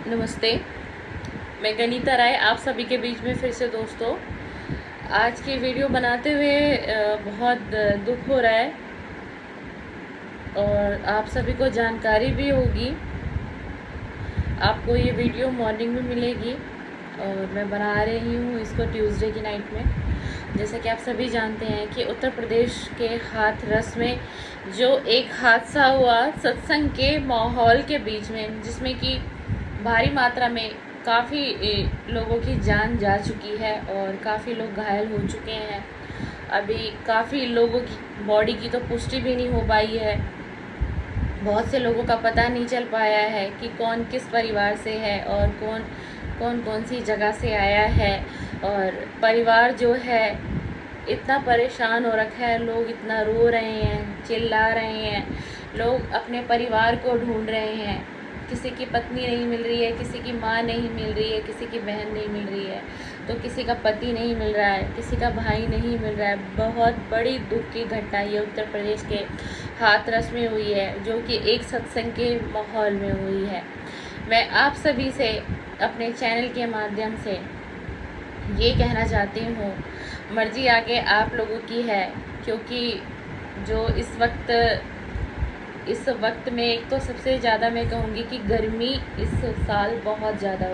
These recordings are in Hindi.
नमस्ते, मैं गनीता राय आप सभी के बीच में फिर से दोस्तों। आज की वीडियो बनाते हुए बहुत दुख हो रहा है और आप सभी को जानकारी भी होगी। आपको ये वीडियो मॉर्निंग में मिलेगी और मैं बना रही हूँ इसको ट्यूसडे की नाइट में। जैसा कि आप सभी जानते हैं कि उत्तर प्रदेश के हाथरस में जो एक हादसा हुआ सत्संग के माहौल के बीच में, जिसमें कि भारी मात्रा में काफ़ी लोगों की जान जा चुकी है और काफ़ी लोग घायल हो चुके हैं। अभी काफ़ी लोगों की बॉडी की तो पुष्टि भी नहीं हो पाई है। बहुत से लोगों का पता नहीं चल पाया है कि कौन किस परिवार से है और कौन सी जगह से आया है। और परिवार जो है इतना परेशान हो रखा है, लोग इतना रो रहे हैं, चिल्ला रहे हैं, लोग अपने परिवार को ढूंढ रहे हैं। किसी की पत्नी नहीं मिल रही है, किसी की माँ नहीं मिल रही है, किसी की बहन नहीं मिल रही है, तो किसी का पति नहीं मिल रहा है, किसी का भाई नहीं मिल रहा है। बहुत बड़ी दुख की घटना ये उत्तर प्रदेश के हाथरस में हुई है, जो कि एक सत्संग के माहौल में हुई है। मैं आप सभी से अपने चैनल के माध्यम से ये कहना चाहती हूँ, मर्जी आगे आप लोगों की है, क्योंकि जो इस वक्त में एक तो सबसे ज़्यादा मैं कहूँगी कि गर्मी इस साल बहुत ज़्यादा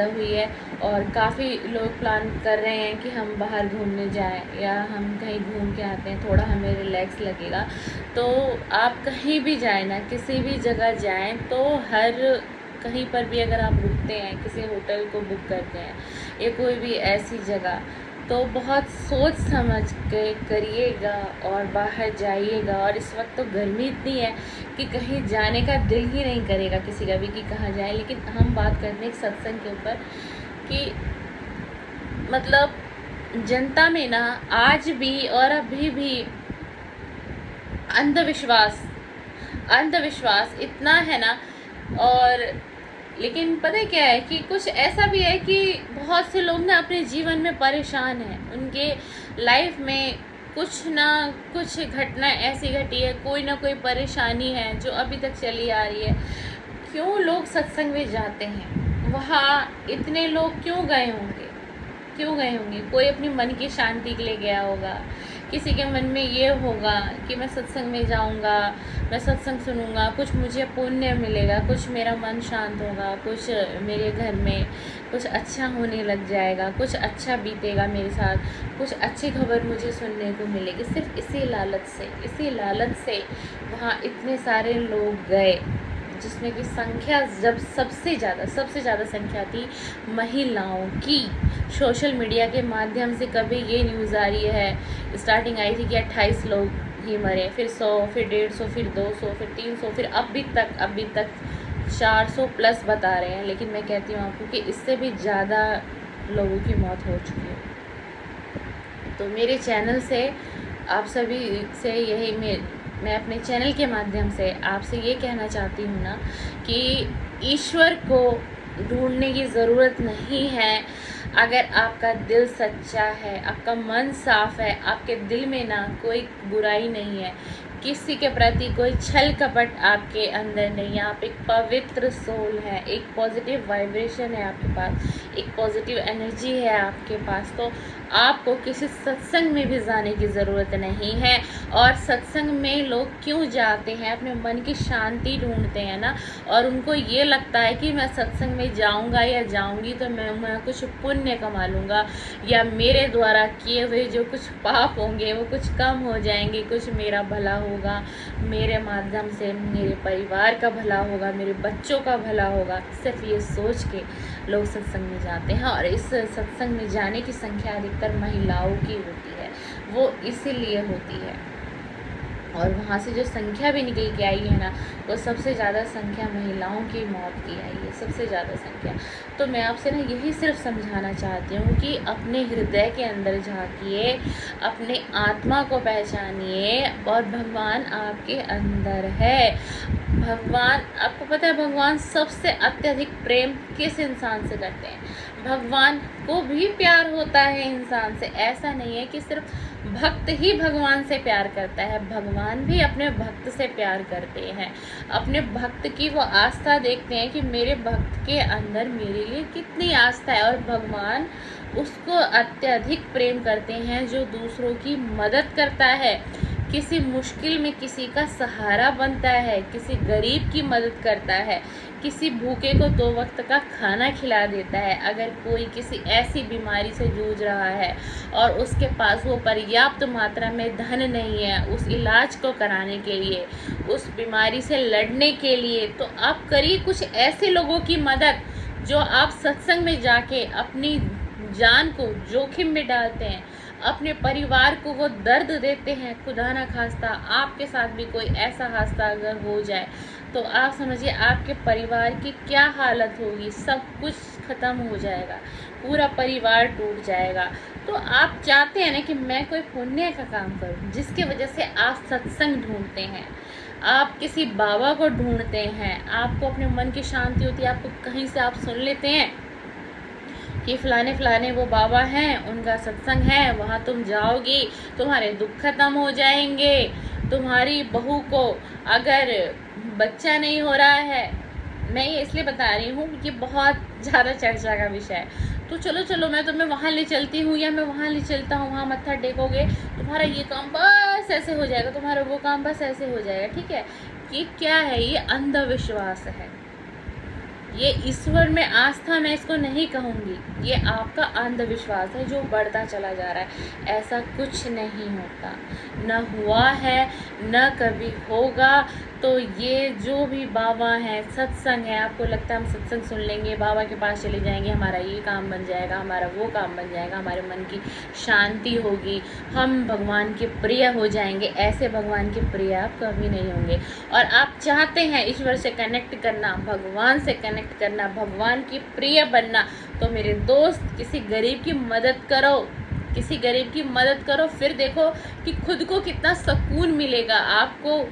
हुई है और काफ़ी लोग प्लान कर रहे हैं कि हम बाहर घूमने जाएं या हम कहीं घूम के आते हैं, थोड़ा हमें रिलैक्स लगेगा। तो आप कहीं भी जाएं ना, किसी भी जगह जाएं, तो कहीं पर भी अगर आप रुकते हैं, किसी होटल को बुक करते हैं या कोई भी ऐसी जगह, तो बहुत सोच समझ के करिएगा और बाहर जाइएगा। और इस वक्त तो गर्मी इतनी है कि कहीं जाने का दिल ही नहीं करेगा किसी का भी कि कहाँ जाए। लेकिन हम बात करते हैं एक सत्संग के ऊपर कि मतलब जनता में ना आज भी और अभी भी अंधविश्वास इतना है ना। और लेकिन पता है क्या है कि कुछ ऐसा भी है कि बहुत से लोग ना अपने जीवन में परेशान हैं, उनके लाइफ में कुछ ना कुछ घटना ऐसी घटी है, कोई ना कोई परेशानी है जो अभी तक चली आ रही है। क्यों लोग सत्संग में जाते हैं, वहाँ इतने लोग क्यों गए होंगे? कोई अपनी मन की शांति के लिए गया होगा, किसी के मन में ये होगा कि मैं सत्संग में जाऊंगा, मैं सत्संग सुनूंगा, कुछ मुझे पुण्य मिलेगा, कुछ मेरा मन शांत होगा, कुछ मेरे घर में कुछ अच्छा होने लग जाएगा, कुछ अच्छा बीतेगा मेरे साथ, कुछ अच्छी खबर मुझे सुनने को मिलेगी। सिर्फ इसी लालच से वहाँ इतने सारे लोग गए, जिसमें कि संख्या जब सबसे ज़्यादा संख्या थी महिलाओं की। सोशल मीडिया के माध्यम से कभी ये न्यूज़ आ रही है, स्टार्टिंग आई थी कि 28 लोग ही मरे, फिर 100, फिर 150, फिर 200, फिर 300, फिर अभी तक 400 प्लस बता रहे हैं। लेकिन मैं कहती हूँ आपको कि इससे भी ज़्यादा लोगों की मौत हो चुकी है। तो मेरे चैनल से आप सभी से यही मैं अपने चैनल के माध्यम से आपसे ये कहना चाहती हूँ ना कि ईश्वर को ढूंढने की ज़रूरत नहीं है। अगर आपका दिल सच्चा है, आपका मन साफ है, आपके दिल में ना कोई बुराई नहीं है, किसी के प्रति कोई छल कपट आपके अंदर नहीं है, आप एक पवित्र सोल है, एक पॉजिटिव वाइब्रेशन है आपके पास, एक पॉजिटिव एनर्जी है आपके पास, तो आपको किसी सत्संग में भी जाने की ज़रूरत नहीं है। और सत्संग में लोग क्यों जाते हैं? अपने मन की शांति ढूंढते हैं ना, और उनको ये लगता है कि मैं सत्संग में जाऊंगा या जाऊंगी तो मैं कुछ पुण्य कमा लूँगा, या मेरे द्वारा किए हुए जो कुछ पाप होंगे वो कुछ कम हो जाएंगे, कुछ मेरा भला होगा, मेरे माध्यम से मेरे परिवार का भला होगा, मेरे बच्चों का भला होगा। सिर्फ ये सोच के लोग सत्संग में जाते हैं। और इस सत्संग में जाने की संख्या अधिकतर महिलाओं की होती है, वो इसीलिए होती है। और वहाँ से जो संख्या भी निकल के आई है ना, वो सबसे ज़्यादा संख्या महिलाओं की मौत की आई है, सबसे ज़्यादा संख्या। तो मैं आपसे ना यही सिर्फ समझाना चाहती हूँ कि अपने हृदय के अंदर झाँकिए, अपने आत्मा को पहचानिए, और भगवान आपके अंदर है। भगवान, आपको पता है भगवान सबसे अत्यधिक प्रेम किस इंसान से करते हैं? भगवान को भी प्यार होता है इंसान से। ऐसा नहीं है कि सिर्फ भक्त ही भगवान से प्यार करता है, भगवान भी अपने भक्त से प्यार करते हैं। अपने भक्त की वो आस्था देखते हैं कि मेरे भक्त के अंदर मेरे लिए कितनी आस्था है, और भगवान उसको अत्यधिक प्रेम करते हैं जो दूसरों की मदद करता है, किसी मुश्किल में किसी का सहारा बनता है, किसी गरीब की मदद करता है, किसी भूखे को 2 वक्त का खाना खिला देता है। अगर कोई किसी ऐसी बीमारी से जूझ रहा है और उसके पास वो पर्याप्त मात्रा में धन नहीं है उस इलाज को कराने के लिए, उस बीमारी से लड़ने के लिए, तो आप करिए कुछ ऐसे लोगों की मदद जो आप सत्संग में जाके अपनी जान को जोखिम में डालते हैं, अपने परिवार को वो दर्द देते हैं। खुदा ना खास्ता आपके साथ भी कोई ऐसा हादसा अगर हो जाए तो आप समझिए आपके परिवार की क्या हालत होगी। सब कुछ ख़त्म हो जाएगा, पूरा परिवार टूट जाएगा। तो आप चाहते हैं ना कि मैं कोई पुण्य का काम करूं, जिसकी वजह से आप सत्संग ढूंढते हैं, आप किसी बाबा को ढूंढते हैं, आपको अपने मन की शांति होती है, आपको कहीं से आप सुन लेते हैं कि फलाने वो बाबा हैं, उनका सत्संग है, वहाँ तुम जाओगी तुम्हारे दुख खत्म हो जाएंगे, तुम्हारी बहू को अगर बच्चा नहीं हो रहा है। मैं ये इसलिए बता रही हूँ कि बहुत ज़्यादा चर्चा का विषय है। तो चलो मैं तुम्हें वहाँ ले चलती हूँ, या मैं वहाँ ले चलता हूँ, वहाँ मत्था टेकोगे, तुम्हारा ये काम बस ऐसे हो जाएगा, तुम्हारा वो काम बस ऐसे हो जाएगा। ठीक है, ये क्या है? ये अंधविश्वास है। ये ईश्वर में आस्था मैं इसको नहीं कहूँगी, ये आपका अंधविश्वास है जो बढ़ता चला जा रहा है। ऐसा कुछ नहीं होता, न हुआ है न कभी होगा। तो ये जो भी बाबा हैं, सत्संग है, आपको लगता है हम सत्संग सुन लेंगे, बाबा के पास चले जाएंगे, हमारा ये काम बन जाएगा, हमारा वो काम बन जाएगा, हमारे मन की शांति होगी, हम भगवान के प्रिय हो जाएंगे। ऐसे भगवान के प्रिय आप कभी नहीं होंगे। और आप चाहते हैं ईश्वर से कनेक्ट करना, भगवान से कनेक्ट करना, भगवान की प्रिय बनना, तो मेरे दोस्त किसी गरीब की मदद करो, किसी गरीब की मदद करो। फिर देखो कि खुद को कितना सुकून मिलेगा आपको।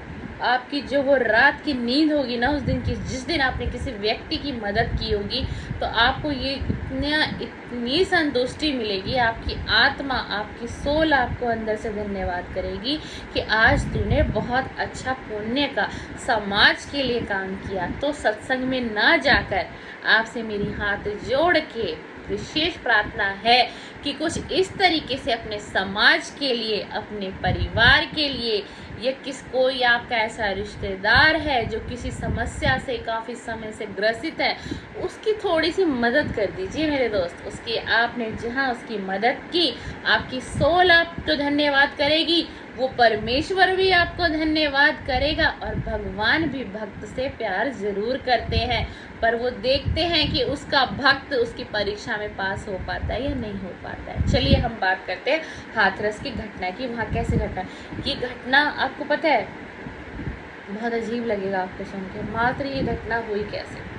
आपकी जो वो रात की नींद होगी ना उस दिन की, जिस दिन आपने किसी व्यक्ति की मदद की होगी, तो आपको ये इतनी संतुष्टि मिलेगी, आपकी आत्मा, आपकी सोल आपको अंदर से धन्यवाद करेगी कि आज तूने बहुत अच्छा पुण्य का समाज के लिए काम किया। तो सत्संग में ना जाकर आपसे मेरी हाथ जोड़ के विशेष प्रार्थना है कि कुछ इस तरीके से अपने समाज के लिए, अपने परिवार के लिए, या कोई आपका ऐसा रिश्तेदार है जो किसी समस्या से काफ़ी समय से ग्रसित है, उसकी थोड़ी सी मदद कर दीजिए मेरे दोस्त। उसकी आपने जहाँ उसकी मदद की, आपकी सोल आपको धन्यवाद करेगी, वो परमेश्वर भी आपको धन्यवाद करेगा। और भगवान भी भक्त से प्यार जरूर करते हैं, पर वो देखते हैं कि उसका भक्त उसकी परीक्षा में पास हो पाता है या नहीं हो पाता है। चलिए हम बात करते हैं हाथरस की घटना की। वहाँ कैसे घटना, ये घटना आपको पता है, बहुत अजीब लगेगा आपको सुन के। मात्र ये घटना हुई कैसे?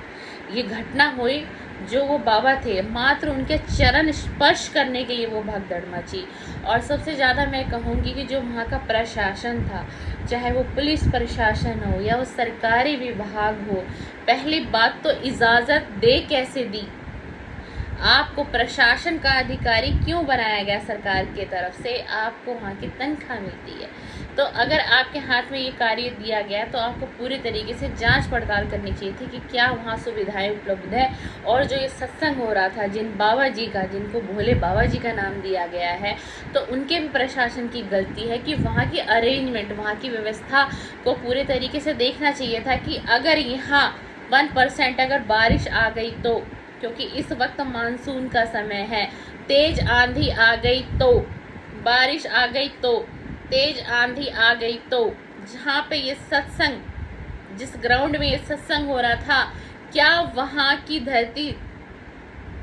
ये घटना हुई, जो वो बाबा थे, मात्र उनके चरण स्पर्श करने के लिए वो भगदड़ मची। और सबसे ज़्यादा मैं कहूँगी कि जो वहाँ का प्रशासन था, चाहे वो पुलिस प्रशासन हो या वो सरकारी विभाग हो, पहली बात तो इजाज़त दे कैसे दी? आपको प्रशासन का अधिकारी क्यों बनाया गया सरकार की तरफ से? आपको वहाँ की तनख्वाह मिलती है। तो अगर आपके हाथ में ये कार्य दिया गया तो आपको पूरी तरीके से जांच पड़ताल करनी चाहिए थी कि क्या वहाँ सुविधाएं उपलब्ध है। और जो ये सत्संग हो रहा था, जिन बाबा जी का, जिनको भोले बाबा जी का नाम दिया गया है, तो उनके भी प्रशासन की गलती है कि वहाँ की अरेंजमेंट, वहाँ की व्यवस्था को पूरे तरीके से देखना चाहिए था कि अगर यहाँ 1% अगर बारिश आ गई तो, क्योंकि इस वक्त मानसून का समय है, तेज आंधी आ गई तो, बारिश आ गई तो, तेज आंधी आ गई तो, जहाँ पे ये सत्संग, जिस ग्राउंड में ये सत्संग हो रहा था, क्या वहाँ की धरती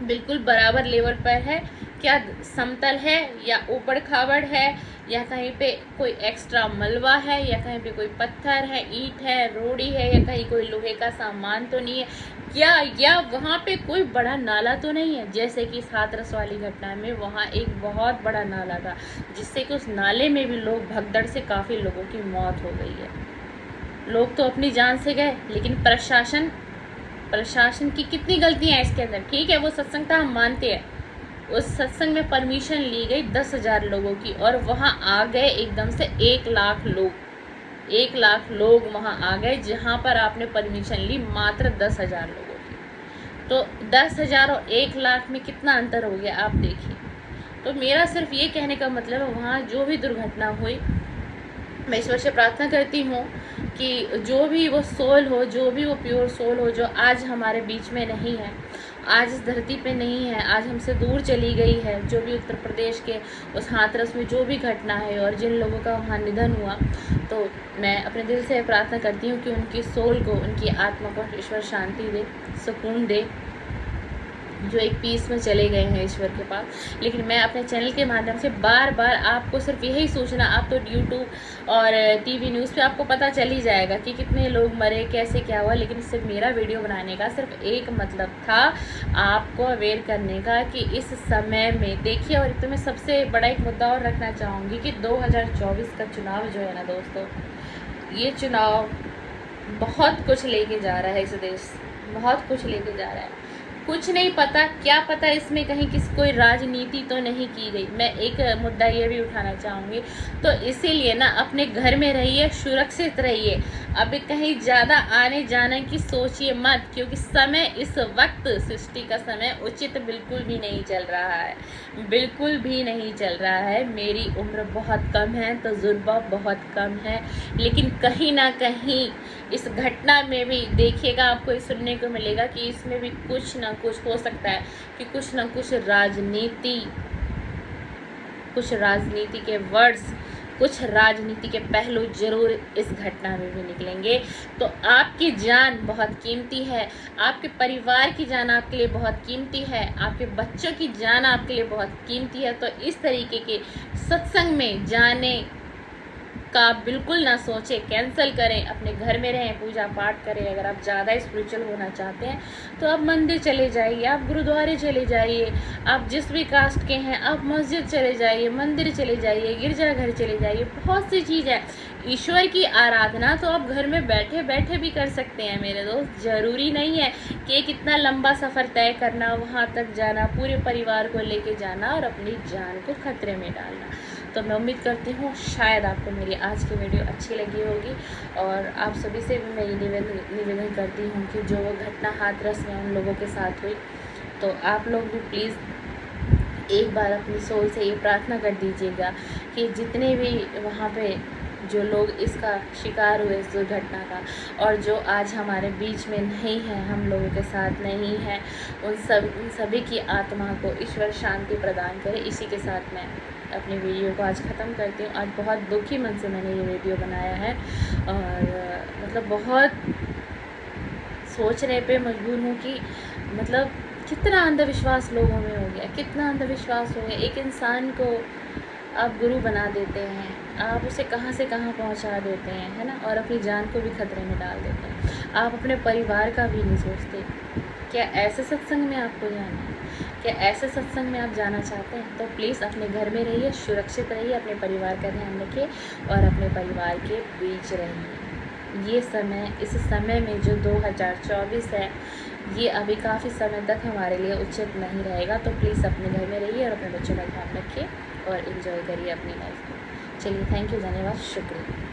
बिल्कुल बराबर लेवल पर है? क्या समतल है या ऊबड़ खाबड़ है, या कहीं पे कोई एक्स्ट्रा मलबा है, या कहीं पे कोई पत्थर है, ईंट है, रोड़ी है, या कहीं कोई लोहे का सामान तो नहीं है क्या, या वहाँ पे कोई बड़ा नाला तो नहीं है? जैसे कि इस हाथरस वाली घटना में वहाँ एक बहुत बड़ा नाला था, जिससे कि उस नाले में भी लोग भगदड़ से काफ़ी लोगों की मौत हो गई है। लोग तो अपनी जान से गए, लेकिन प्रशासन की कितनी गलतियाँ हैं इसके अंदर। ठीक है, वो सत्संग था, हम मानते हैं, उस सत्संग में परमिशन ली गई 10,000 लोगों की, और वहाँ आ गए एकदम से 1,00,000 लोग। 1,00,000 लोग वहाँ आ गए जहाँ पर आपने परमिशन ली मात्र 10,000 लोगों की। तो 10,000 और 1,00,000 में कितना अंतर हो गया, आप देखिए। तो मेरा सिर्फ ये कहने का मतलब है, वहाँ जो भी दुर्घटना हुई, मैं ईश्वर से प्रार्थना करती हूँ कि जो भी वो सोल हो, जो भी वो प्योर सोल हो, जो आज हमारे बीच में नहीं है, आज इस धरती पे नहीं है, आज हमसे दूर चली गई है, जो भी उत्तर प्रदेश के उस हाथरस में जो भी घटना है और जिन लोगों का वहाँ निधन हुआ, तो मैं अपने दिल से प्रार्थना करती हूँ कि उनकी सोल को, उनकी आत्मा को ईश्वर शांति दे, सुकून दे, जो एक पीस में चले गए हैं ईश्वर के पास। लेकिन मैं अपने चैनल के माध्यम से बार बार आपको सिर्फ यही सूचना, आप तो यूट्यूब और टीवी न्यूज़ पे आपको पता चल ही जाएगा कि कितने लोग मरे, कैसे क्या हुआ, लेकिन सिर्फ मेरा वीडियो बनाने का सिर्फ एक मतलब था, आपको अवेयर करने का कि इस समय में देखिए। और तो मैं सबसे बड़ा एक मुद्दा और रखना चाहूँगी कि 2024 का चुनाव जो है ना दोस्तों, ये चुनाव बहुत कुछ लेके जा रहा है, इस देश बहुत कुछ लेके जा रहा है। कुछ नहीं पता, क्या पता इसमें कहीं कोई राजनीति तो नहीं की गई। मैं एक मुद्दा ये भी उठाना चाहूँगी, तो इसीलिए ना अपने घर में रहिए, सुरक्षित रहिए, अभी कहीं ज़्यादा आने जाने की सोचिए मत, क्योंकि समय इस वक्त, सृष्टि का समय उचित बिल्कुल भी नहीं चल रहा है, बिल्कुल भी नहीं चल रहा है। मेरी उम्र बहुत कम है, तजुर्बा बहुत कम है, लेकिन कहीं ना कहीं इस घटना में भी देखिएगा, आपको ये सुनने को मिलेगा कि इसमें भी कुछ ना कुछ हो सकता है कि कुछ ना कुछ राजनीति के वर्ड्स, कुछ राजनीति के पहलू जरूर इस घटना में भी निकलेंगे। तो आपकी जान बहुत कीमती है, आपके परिवार की जान आपके लिए बहुत कीमती है, आपके बच्चों की जान आपके लिए बहुत कीमती है। तो इस तरीके के सत्संग में जाने का बिल्कुल ना सोचें, कैंसिल करें, अपने घर में रहें, पूजा पाठ करें। अगर आप ज़्यादा स्पिरिचुअल होना चाहते हैं तो आप मंदिर चले जाइए, आप गुरुद्वारे चले जाइए, आप जिस भी कास्ट के हैं आप मस्जिद चले जाइए, मंदिर चले जाइए, गिरजाघर चले जाइए। बहुत सी चीज़ है, ईश्वर की आराधना तो आप घर में बैठे बैठे भी कर सकते हैं मेरे दोस्त। ज़रूरी नहीं है कि कितना लंबा सफ़र तय करना, वहाँ तक जाना, पूरे परिवार को लेके जाना और अपनी जान को खतरे में डालना। तो मैं उम्मीद करती हूँ शायद आपको मेरी आज की वीडियो अच्छी लगी होगी, और आप सभी से भी मैं निवेदन करती हूँ कि जो वो घटना हाथरस में उन लोगों के साथ हुई, तो आप लोग भी प्लीज़ एक बार अपनी सोल से ये प्रार्थना कर दीजिएगा कि जितने भी वहाँ पे जो लोग इसका शिकार हुए इस दुर्घटना का, और जो आज हमारे बीच में नहीं है, हम लोगों के साथ नहीं है, उन सभी की आत्मा को ईश्वर शांति प्रदान करे। इसी के साथ मैं अपनी वीडियो को आज ख़त्म करती हूँ। आज बहुत दुखी मन से मैंने ये वीडियो बनाया है, और मतलब बहुत सोचने पे मजबूर हूँ कि मतलब कितना अंधविश्वास लोगों में हो गया, कितना अंधविश्वास हो गया। एक इंसान को आप गुरु बना देते हैं, आप उसे कहाँ से कहाँ पहुँचा देते हैं, है ना, और अपनी जान को भी खतरे में डाल देते हैं। आप अपने परिवार का भी नहीं सोचते। क्या ऐसे सत्संग में आपको जाना है? क्या ऐसे सत्संग में आप जाना चाहते हैं? तो प्लीज़ अपने घर में रहिए, सुरक्षित रहिए, अपने परिवार का ध्यान रखिए और अपने परिवार के बीच रहिए। ये समय, इस समय में जो 2024 है, ये अभी काफ़ी समय तक हमारे लिए उचित नहीं रहेगा। तो प्लीज़ अपने घर में रहिए और अपने बच्चों का ध्यान रखिए और एंजॉय करिए अपनी लाइफ को। चलिए, थैंक यू, धन्यवाद, शुक्रिया।